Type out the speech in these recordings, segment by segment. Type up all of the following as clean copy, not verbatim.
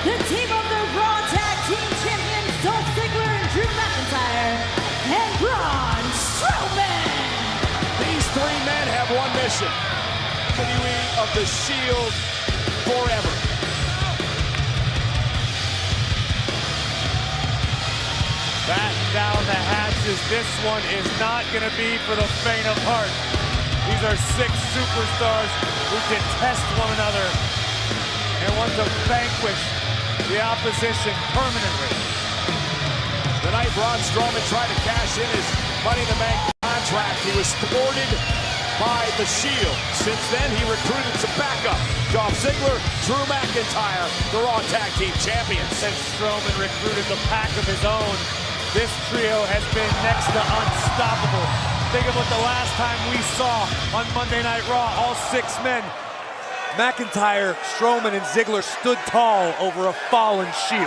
the team of the Raw Tag Team Champions Dolph Ziggler and Drew McIntyre, and Braun Strowman. These three men have one mission: continuing of the Shield forever. Batten down the hatches. This one is not going to be for the faint of heart. These are 6 superstars who can test one another and want to vanquish the opposition permanently. Tonight, Braun Strowman tried to cash in his Money in the Bank contract. He was thwarted by the Shield. Since then, he recruited some backup. Dolph Ziggler, Drew McIntyre, the Raw Tag Team Champions. And Strowman recruited the pack of his own. This trio has been next to unstoppable. Think of what the last time we saw on Monday Night Raw, all 6 men. McIntyre, Strowman, and Ziggler stood tall over a fallen Shield.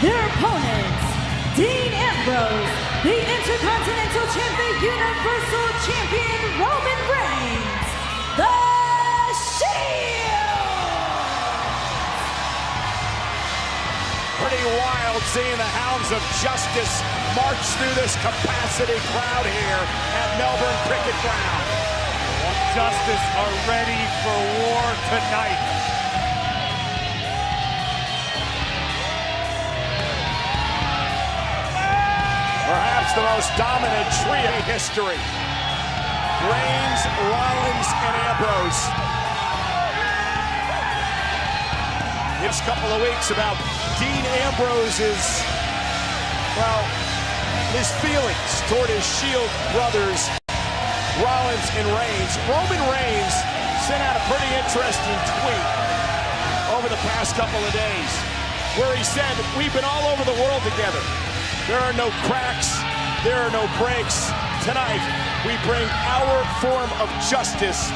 Their opponents, Dean Ambrose, the Intercontinental Champion, Universal Champion Roman Reigns, The Shield! Pretty wild seeing the Hounds of Justice march through this capacity crowd here at Melbourne Cricket Ground. Justice are ready for war tonight. Perhaps the most dominant trio in history. Reigns, Rollins, and Ambrose. Next couple of weeks about Dean Ambrose's, well, his feelings toward his Shield brothers, Rollins and Reigns. Roman Reigns sent out a pretty interesting tweet over the past couple of days where he said, "We've been all over the world together. There are no cracks, there are no breaks. Tonight, we bring our form of justice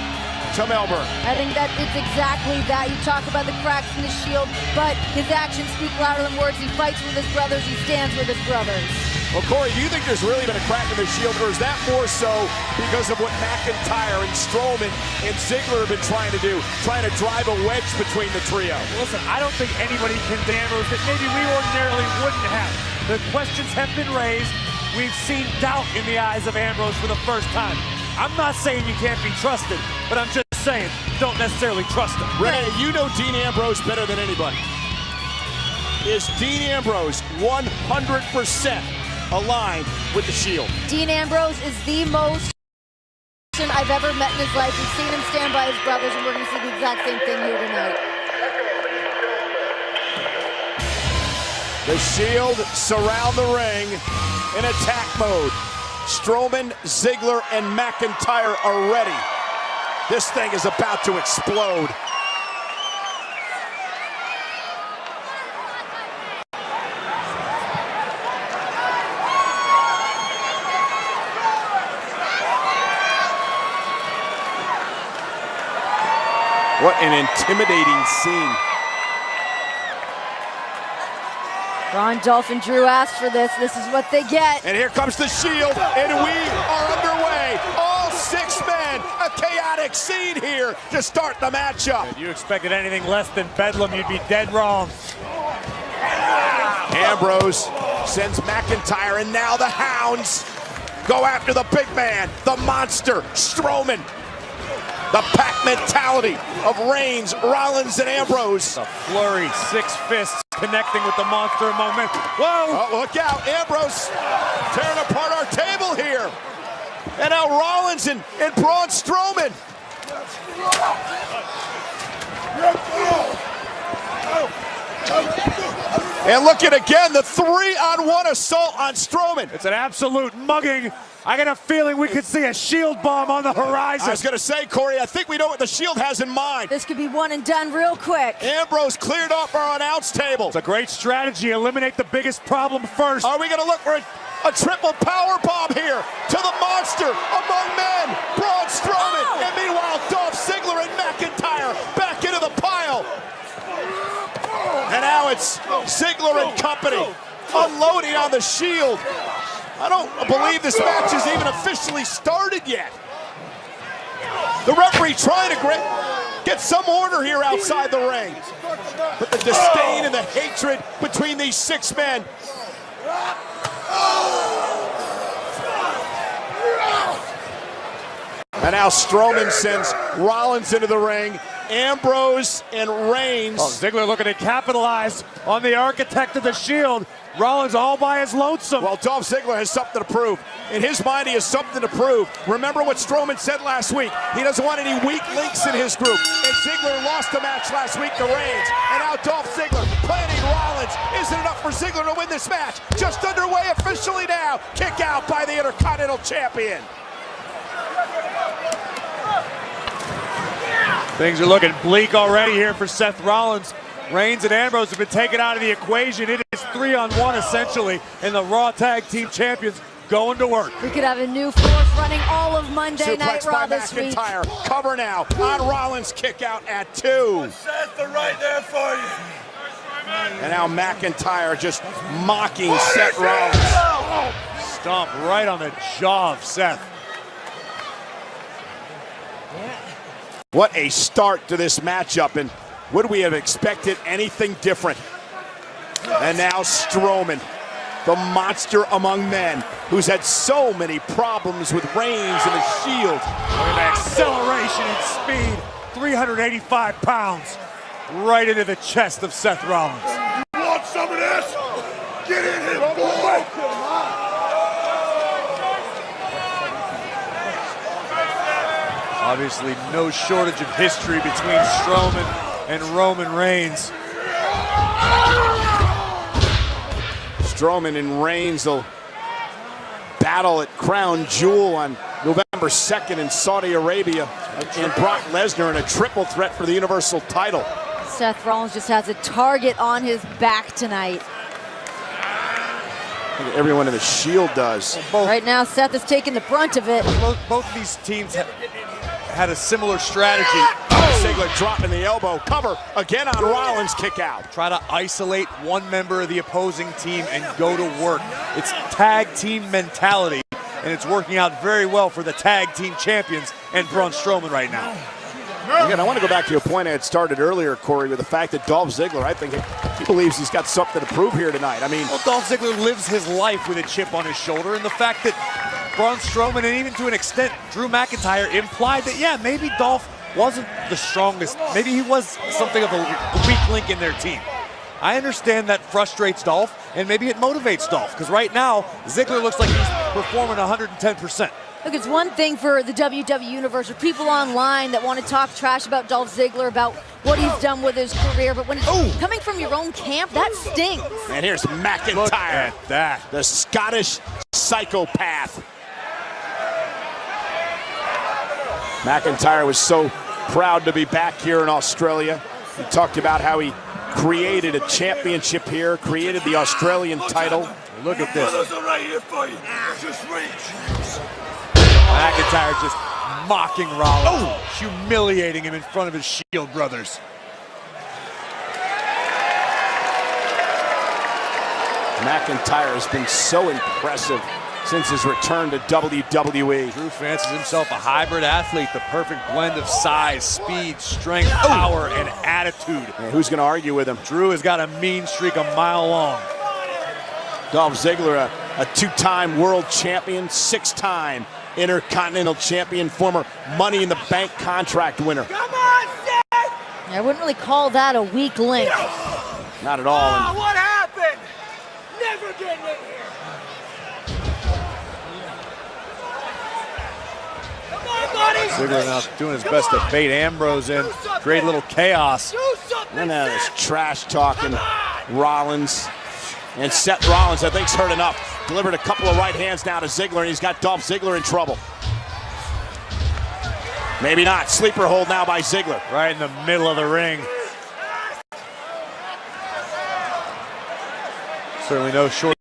to Melbourne." I think that it's exactly that. You talk about the cracks in the Shield, but his actions speak louder than words. He fights with his brothers, he stands with his brothers. Well, Corey, do you think there's really been a crack in the Shield, or is that more so because of what McIntyre and Strowman and Ziggler have been trying to do, trying to drive a wedge between the trio? Listen, I don't think anybody can damage that maybe we ordinarily wouldn't have. The questions have been raised. We've seen doubt in the eyes of Ambrose for the first time. I'm not saying you can't be trusted, but I'm just saying don't necessarily trust him. Renee, you know Dean Ambrose better than anybody. Is Dean Ambrose 100% aligned with the Shield? Dean Ambrose is the most person I've ever met in his life. We've seen him stand by his brothers, and we're going to see the exact same thing here tonight. The Shield surround the ring in attack mode. Strowman, Ziggler, and McIntyre are ready. This thing is about to explode. What an intimidating scene. Braun, Dolph, and Drew asked for this. This is what they get. And here comes the Shield, and we are underway. All 6 men, a chaotic scene here to start the matchup. If you expected anything less than Bedlam, you'd be dead wrong. Ambrose sends McIntyre, and now the Hounds go after the big man, the monster, Strowman. The pack mentality of Reigns, Rollins, and Ambrose. A flurry, 6 fists connecting with the monster moment. Whoa! Oh, look out, Ambrose tearing apart our table here. And now Rollins and Braun Strowman. And look at again, the 3-on-1 assault on Strowman. It's an absolute mugging. I got a feeling we could see a shield bomb on the horizon. I was going to say, Corey, I think we know what the Shield has in mind. This could be one and done real quick. Ambrose cleared off our announce table. It's a great strategy. Eliminate the biggest problem first. Are we going to look for a triple power bomb here to the monster among men, Braun Strowman, and meanwhile Dolph Ziggler and McIntyre back into the pile. And now it's Ziggler and company unloading on the Shield. I don't believe this match has even officially started yet. The referee trying to get some order here outside the ring. But the disdain and the hatred between these 6 men. And now Strowman sends Rollins into the ring. Ambrose and Reigns. Oh, Ziggler looking to capitalize on the architect of the Shield. Rollins all by his lonesome. Well, Dolph Ziggler has something to prove. In his mind, he has something to prove. Remember what Strowman said last week. He doesn't want any weak links in his group. And Ziggler lost the match last week to Reigns. And now Dolph Ziggler planning Rollins. Isn't enough for Ziggler to win this match. Just underway officially now. Kick out by the Intercontinental Champion. Things are looking bleak already here for Seth Rollins. Reigns and Ambrose have been taken out of the equation. It is 3-on-1 essentially, and the Raw Tag Team Champions going to work. We could have a new force running all of Monday Night Raw this week. McIntyre. Cover now on Rollins. Kick out at 2. Seth, they're right there for you. And now McIntyre just mocking Seth Rollins. Stomp right on the jaw of Seth. What a start to this matchup, and would we have expected anything different? And now Strowman, the monster among men, who's had so many problems with Reigns and the Shield. Look at the acceleration and speed, 385 pounds, right into the chest of Seth Rollins. You want some of this? Get in here, boy! Obviously, no shortage of history between Strowman and Roman Reigns. Strowman and Reigns will battle at Crown Jewel on November 2nd in Saudi Arabia. And Brock Lesnar in a triple threat for the Universal title. Seth Rollins just has a target on his back tonight. I think everyone in the Shield does. Right now, Seth is taking the brunt of it. Both of these teams had a similar strategy. Ziggler dropping the elbow. Cover again on Rollins. Kick out. Try to isolate one member of the opposing team and go to work. It's tag team mentality, and it's working out very well for the tag team champions and Braun Strowman right now. Again, I want to go back to a point I had started earlier, Corey, with the fact that Dolph Ziggler, I think he believes he's got something to prove here tonight. I mean, well, Dolph Ziggler lives his life with a chip on his shoulder, and the fact that Braun Strowman and even to an extent Drew McIntyre implied that, yeah, maybe Dolph wasn't the strongest. Maybe he was something of a weak link in their team. I understand that frustrates Dolph, and maybe it motivates Dolph, because right now, Ziggler looks like he's performing 110%. Look, it's one thing for the WWE Universe or people online that want to talk trash about Dolph Ziggler, about what he's done with his career, but when it's coming from your own camp, that stings. And here's McIntyre. Look at that. The Scottish psychopath. McIntyre was so proud to be back here in Australia. He talked about how he created a championship here, created the Australian title. Look at this. Brothers are right here for you. Just reach. McIntyre just mocking Rollins, humiliating him in front of his Shield brothers. McIntyre has been so impressive since his return to WWE. Drew fancies himself a hybrid athlete, the perfect blend of size, speed, strength, power, and attitude. And who's going to argue with him? Drew has got a mean streak a mile long. Dolph Ziggler, a two-time world champion, 6-time Intercontinental champion, former Money in the Bank contract winner. Come on, Seth! I wouldn't really call that a weak link. Not at all. Oh, what happened? Never getting in here. Come on, buddy. Ziggler now doing his best to bait Ambrose in, create a little chaos. Do something, And now this Seth. trash talking Rollins. And Seth Rollins, I think, is hurt enough. Delivered a couple of right hands now to Ziggler, and he's got Dolph Ziggler in trouble. Maybe not. Sleeper hold now by Ziggler. Right in the middle of the ring. Certainly no short.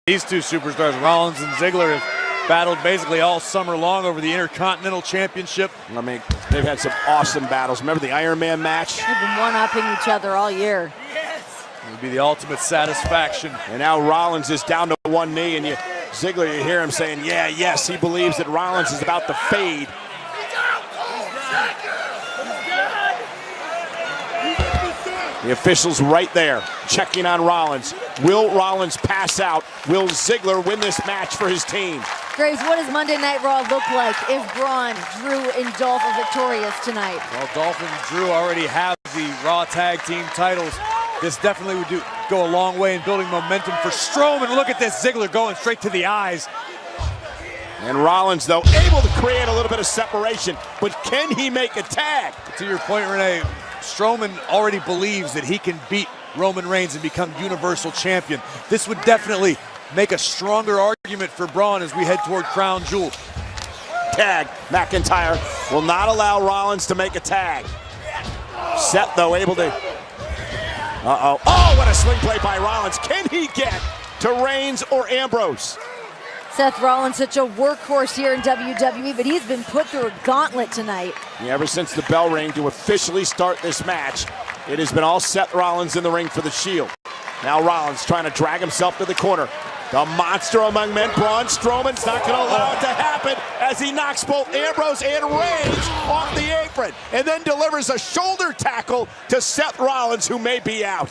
These two superstars, Rollins and Ziggler, have battled basically all summer long over the Intercontinental Championship. I mean, they've had some awesome battles. Remember the Iron Man match? They've been one-upping each other all year. It would be the ultimate satisfaction. And now Rollins is down to one knee, and Ziggler, you hear him saying, yeah, yes, he believes that Rollins is about to fade. The officials right there, checking on Rollins. Will Rollins pass out? Will Ziggler win this match for his team? Graves, what does Monday Night Raw look like if Braun, Drew, and Dolph are victorious tonight? Well, Dolph and Drew already have the Raw Tag Team titles. This definitely would go a long way in building momentum for Strowman. Look at this, Ziggler going straight to the eyes. And Rollins, though, able to create a little bit of separation, but can he make a tag? To your point, Renee, Strowman already believes that he can beat Roman Reigns and become Universal Champion. This would definitely make a stronger argument for Braun as we head toward Crown Jewel. Tag. McIntyre will not allow Rollins to make a tag. Seth, though, able to... Oh, what a sling play by Rollins. Can he get to Reigns or Ambrose? Seth Rollins, such a workhorse here in WWE, but he's been put through a gauntlet tonight. Yeah, ever since the bell rang to officially start this match, it has been all Seth Rollins in the ring for the Shield. Now Rollins trying to drag himself to the corner. The monster among men, Braun Strowman's not going to allow it to happen as he knocks both Ambrose and Reigns off the apron and then delivers a shoulder tackle to Seth Rollins, who may be out.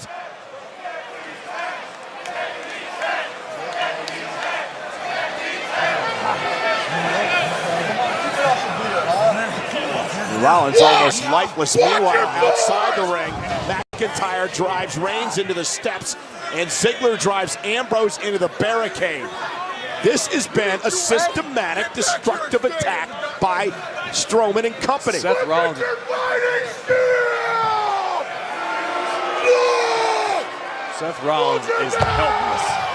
Rollins almost lifeless. Meanwhile, outside the ring, McIntyre drives Reigns into the steps, and Ziggler drives Ambrose into the barricade. This has been a systematic, destructive attack by Strowman and company. Seth Rollins. Seth Rollins is helpless.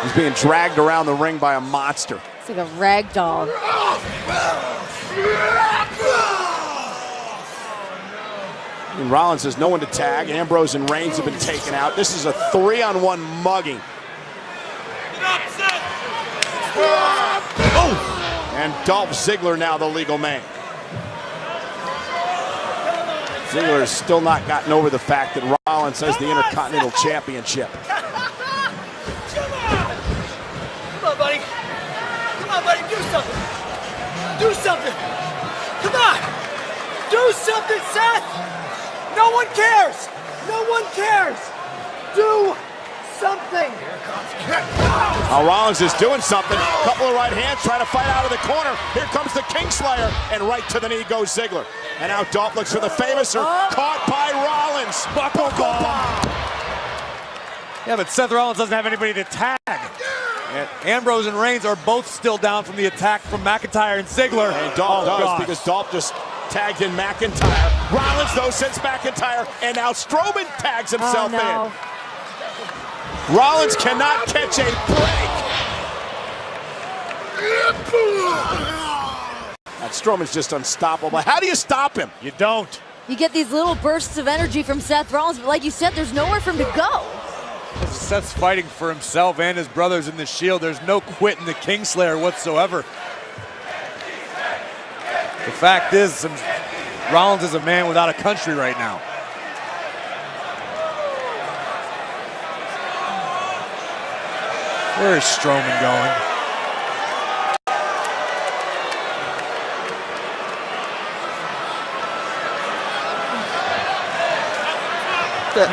He's being dragged around the ring by a monster. It's like a rag doll. And Rollins has no one to tag. Ambrose and Reigns have been taken out. This is a 3-on-1 mugging. Oh! And Dolph Ziggler now the legal man. Ziggler has still not gotten over the fact that Rollins has the Intercontinental Championship. Do something. Do something. Come on. Do something, Seth. No one cares. No one cares. Do something. Now Rollins is doing something. Couple of right hands trying to fight out of the corner. Here comes the Kingslayer, and right to the knee goes Ziggler. And now Dolph looks for the Famouser. Caught by Rollins. Buckle bomb. Yeah, but Seth Rollins doesn't have anybody to tag. And Ambrose and Reigns are both still down from the attack from McIntyre and Ziggler. And Dolph does, because Dolph just tagged in McIntyre. Rollins, though, sends McIntyre, and now Strowman tags himself in. Rollins cannot catch a break. That Strowman's just unstoppable. How do you stop him? You don't. You get these little bursts of energy from Seth Rollins, but like you said, there's nowhere for him to go. Seth's fighting for himself and his brothers in the Shield. There's no quit in the Kingslayer whatsoever. The fact is, Rollins is a man without a country right now. Where is Strowman going?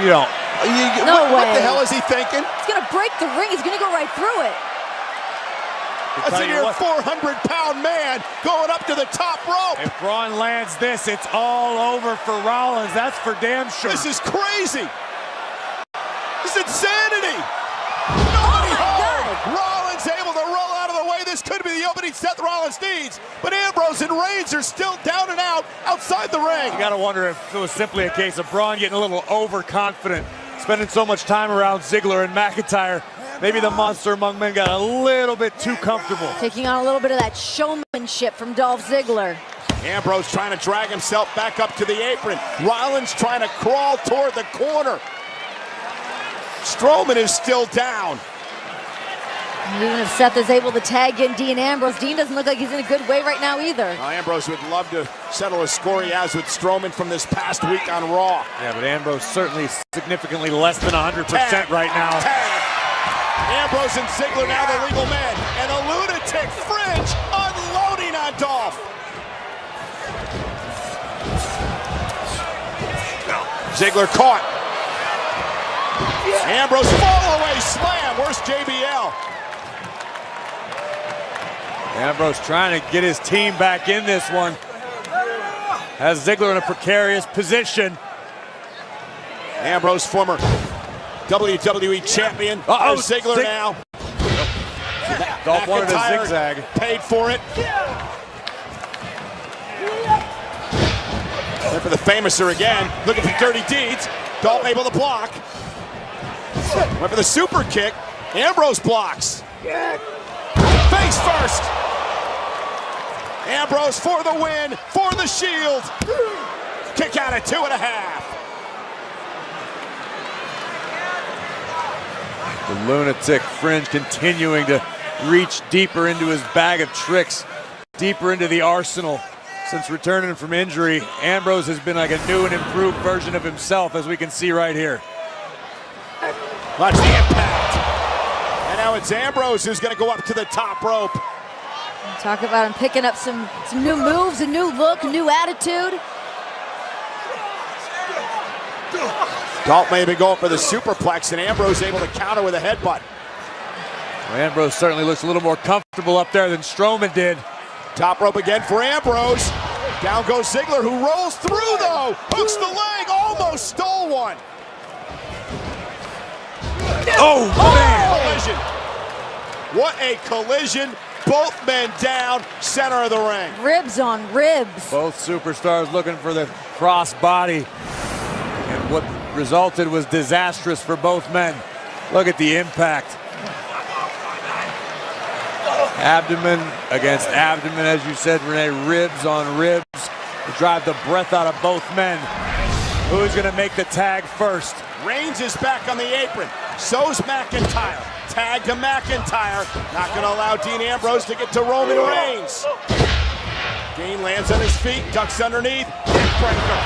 You don't. What the hell is he thinking? He's going to break the ring. He's going to go right through it. That's a near 400-pound man going up to the top rope. If Braun lands this, it's all over for Rollins. That's for damn sure. This is crazy. This is insanity. Oh my God. Rollins able to roll out of the way. this could be the opening Seth Rollins needs, but Ambrose and Reigns are still down and out outside the ring. You gotta wonder if it was simply a case of Braun getting a little overconfident, spending so much time around Ziggler and McIntyre. Maybe the monster among men got a little bit too comfortable. Taking on a little bit of that showmanship from Dolph Ziggler. Ambrose trying to drag himself back up to the apron. Rollins trying to crawl toward the corner. Strowman is still down. Even if Seth is able to tag in Dean Ambrose, Dean doesn't look like he's in a good way right now either. Ambrose would love to settle a score he has with Strowman from this past week on Raw. Yeah, but Ambrose certainly significantly less than 100% right now. Tag. Ambrose and Ziggler now the legal men. And a lunatic Fringe unloading on Dolph. Ziggler caught. Ambrose fall away slam. Where's JBL? Ambrose trying to get his team back in this one. Has Ziggler in a precarious position. Ambrose, former WWE champion. Ziggler now. Dolph wanted a zigzag. Paid for it. Went for the famouser again. Looking for dirty deeds. Dolph able to block. Went for the super kick. Ambrose blocks. Face first. Ambrose for the win, for the Shield. Kick out at 2.5. The lunatic Fringe continuing to reach deeper into his bag of tricks, deeper into the arsenal. Since returning from injury, Ambrose has been like a new and improved version of himself, as we can see right here. Watch the impact. And now it's Ambrose who's going to go up to the top rope. Talk about him picking up some new moves, a new look, a new attitude. Dolph may have been going for the superplex, and Ambrose able to counter with a headbutt. Well, Ambrose certainly looks a little more comfortable up there than Strowman did. Top rope again for Ambrose. Down goes Ziggler, who rolls through though. Hooks the leg, almost stole one. Oh, man. Collision. What a collision. Both men down, center of the ring. Ribs on ribs. Both superstars looking for the cross body. And what resulted was disastrous for both men. Look at the impact. Abdomen against abdomen, as you said, Renee, ribs on ribs to drive the breath out of both men. Who's gonna make the tag first? Reigns is back on the apron. So's McIntyre. Tag to McIntyre. Not gonna allow Dean Ambrose to get to Roman Reigns. Dean lands on his feet, ducks underneath, neckbreaker.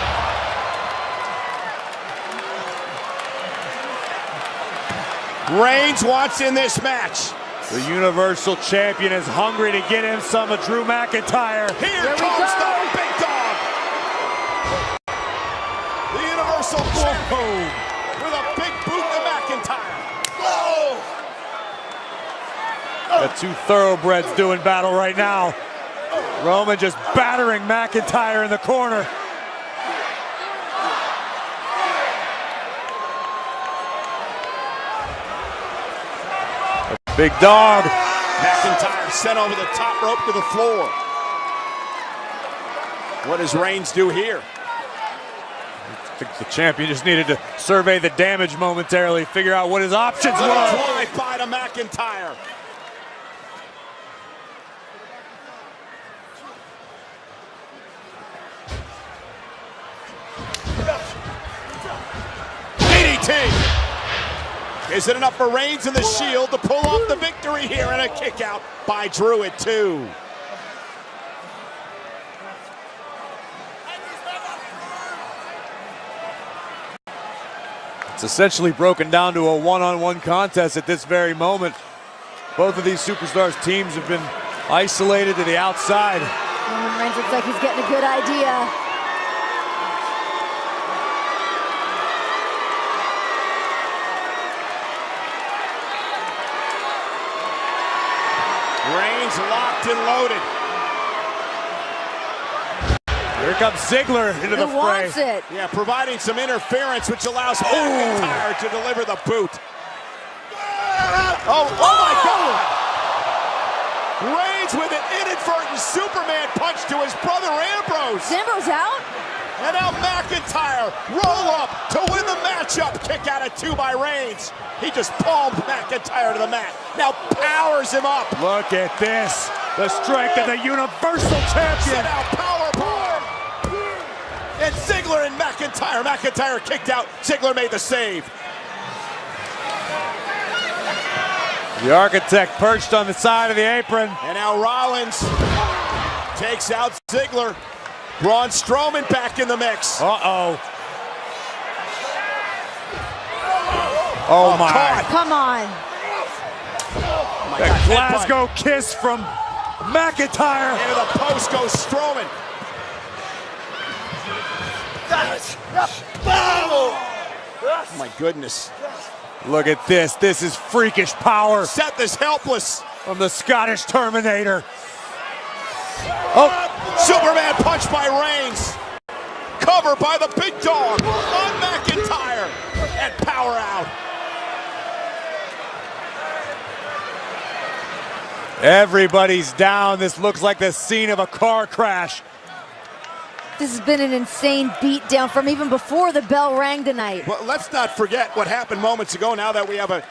Reigns wants in this match. The Universal Champion is hungry to get him some of Drew McIntyre. Here comes the big dog. The Universal Champion with a big boot to McIntyre. Whoa! The two thoroughbreds doing battle right now. Roman just battering McIntyre in the corner. Big dog. McIntyre sent over the top rope to the floor. What does Reigns do here? I think the champion just needed to survey the damage momentarily, figure out what his options were. Drive-by to McIntyre. DDT. Is it enough for Reigns and the Shield to pull off the victory here, and a kick out by Drew at 2? It's essentially broken down to a one-on-one contest at this very moment. Both of these superstars' teams have been isolated to the outside. Roman Reigns looks like he's getting a good idea. Reigns locked and loaded. Here comes Ziggler into the Who fray. wants it? Yeah, providing some interference, which allows McIntyre to deliver the boot. Oh my God! Reigns with an inadvertent Superman punch to his brother Ambrose. Is Ambrose out? And now McIntyre, roll up to win the matchup. Kick out at 2 by Reigns. He just palmed McIntyre to the mat. Now powers him up. Look at this. The strength of the Universal Champion. Set out powerbomb. And Ziggler and McIntyre. McIntyre kicked out. Ziggler made the save. The Architect perched on the side of the apron. And now Rollins takes out Ziggler. Braun Strowman back in the mix. Uh-oh. Oh my. Caught. Come on. Oh my The God, Glasgow kiss from McIntyre. into the post goes Strowman. Oh my goodness. Look at this. This is freakish power Seth is helpless. from the Scottish Terminator. Oh, Superman punch by Reigns. Cover by the big dog on McIntyre. And power out. everybody's down. This looks like the scene of a car crash. This has been an insane beatdown from even before the bell rang tonight. Well, let's not forget what happened moments ago now that we have a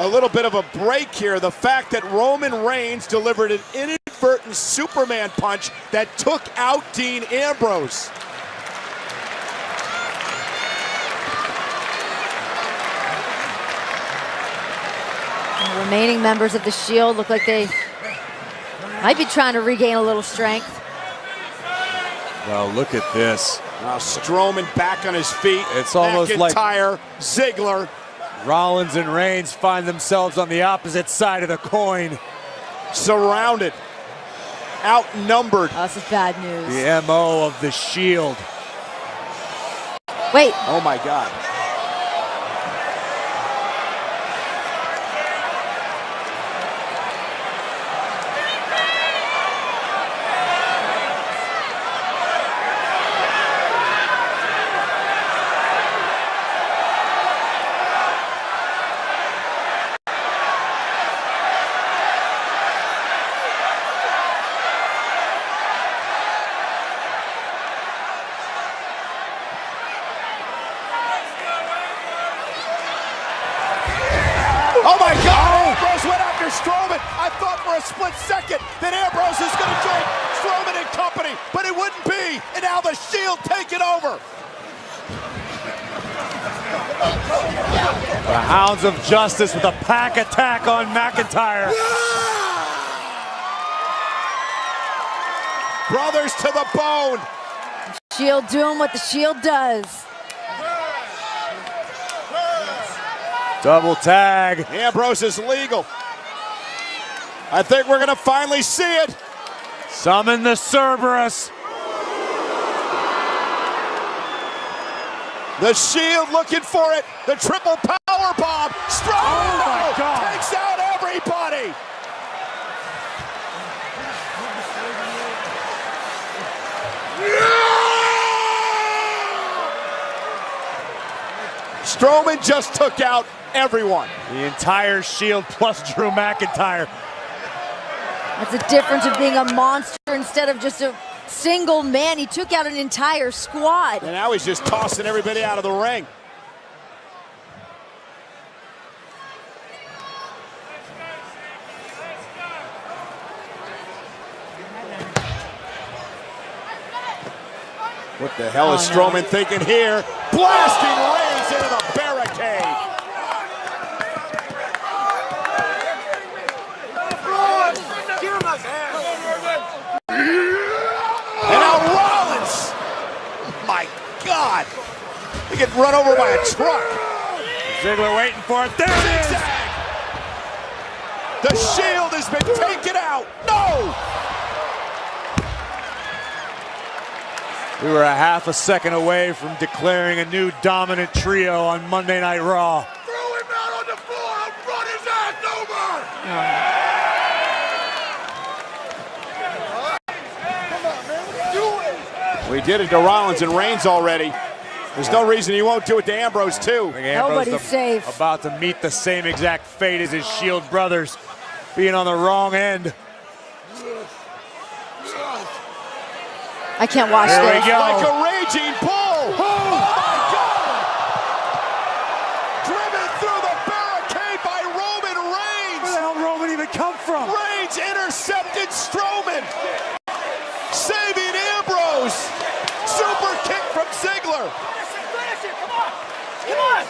little bit of a break here. The fact that Roman Reigns delivered an inadvertent Superman punch that took out Dean Ambrose. The remaining members of the Shield look like they might be trying to regain a little strength. Well, look at this. Now Strowman back on his feet. It's almost like McIntyre, Ziggler. Rollins and Reigns find themselves on the opposite side of the coin. Surrounded. Outnumbered. Oh, this is bad news. The MO of the Shield. Wait, Oh my God. Oh my God! Ambrose went after Strowman. I thought for a split second that Ambrose is going to join Strowman and company, but it wouldn't be. And now the Shield take it over. The Hounds of Justice with a pack attack on McIntyre. Brothers to the bone. Shield doing what the Shield does. Double tag. Ambrose is legal. I think we're going to finally see it. Summon the Cerberus. The Shield looking for it. The triple power bomb. Strowman Oh my God. takes out everybody. Strowman just took out everyone. The entire Shield plus Drew McIntyre. That's the difference of being a monster instead of just a single man. He took out an entire squad. And now he's just tossing everybody out of the ring. What the hell is Strowman thinking here? Blasting Reigns into the barricade. And now Rollins. My God. He get run over by a truck. Ziggler waiting for it. There it is. Zigzag. The Shield has been taken out. No. We were a half a second away from declaring a new dominant trio on Monday Night Raw. Throw him out on the floor. I'll run his ass over. Come on, man. Do it. We did it to Rollins and Reigns already. There's no reason he won't do it to Ambrose too. I think Ambrose Nobody's safe. about to meet the same exact fate as his Shield brothers, being on the wrong end. I can't watch There this. we go. Like a raging bull. Oh my God! Driven through the barricade by Roman Reigns. Where the hell did Roman even come from? Reigns intercepted Strowman. Saving Ambrose. Super kick from Ziggler. Finish it, come on! Come on!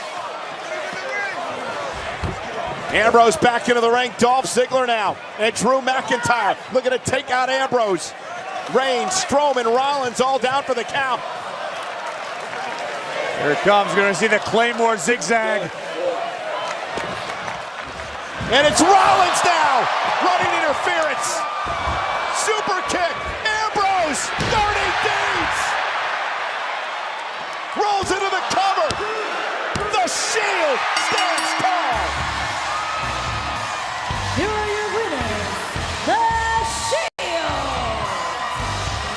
Ambrose back into the ring. Dolph Ziggler now. And Drew McIntyre looking to take out Ambrose. Reigns, Strowman, Rollins all down for the count. Here it comes. Going to see the Claymore zigzag. And it's Rollins now. Running interference. Super kick. Ambrose. Dirty deeds. Rolls into the cover. The Shield stands tall. Here are your winners, the Shield.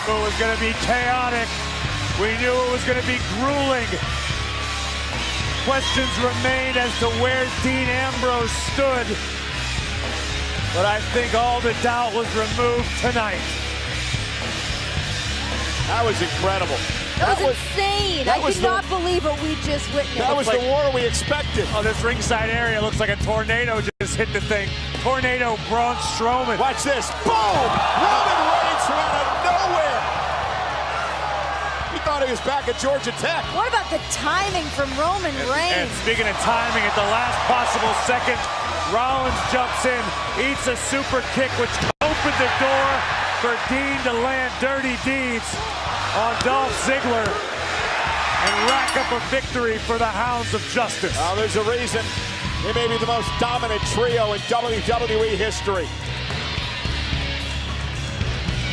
It was going to be chaotic. We knew it was going to be grueling. Questions remained as to where Dean Ambrose stood. But I think all the doubt was removed tonight. That was incredible. That was insane. that I was could not believe what we just witnessed. That was the war we expected. Oh, this ringside area looks like a tornado just hit the thing. Tornado Braun Strowman. Watch this. Boom! Roman Reigns from out of nowhere. He thought he was back at Georgia Tech. What about the timing from Roman And Reigns? speaking of timing, at the last possible second, Rollins jumps in, eats a super kick, which opened the door for Dean to land dirty deeds on Dolph Ziggler and rack up a victory for the Hounds of Justice. There's a reason they may be the most dominant trio in WWE history.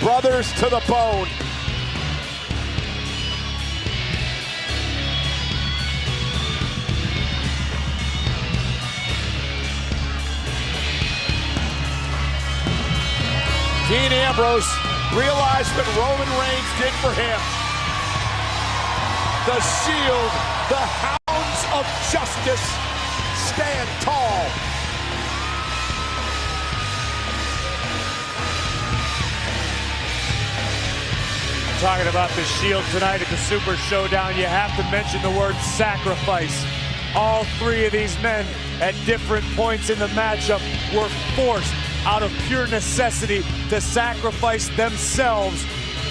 Brothers to the bone. Dean Ambrose realized what Roman Reigns did for him. The Shield, the Hounds of Justice, stand tall. Talking about the Shield tonight at the Super Showdown, you have to mention the word sacrifice. All three of these men at different points in the matchup were forced out of pure necessity to sacrifice themselves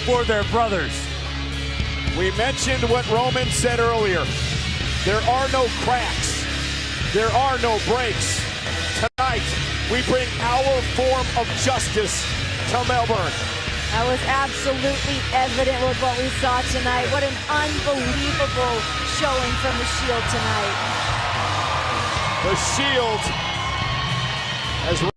for their brothers. We mentioned what Roman said earlier. There are no cracks. There are no breaks. Tonight, we bring our form of justice to Melbourne. That was absolutely evident with what we saw tonight. What an unbelievable showing from the Shield tonight. The Shield has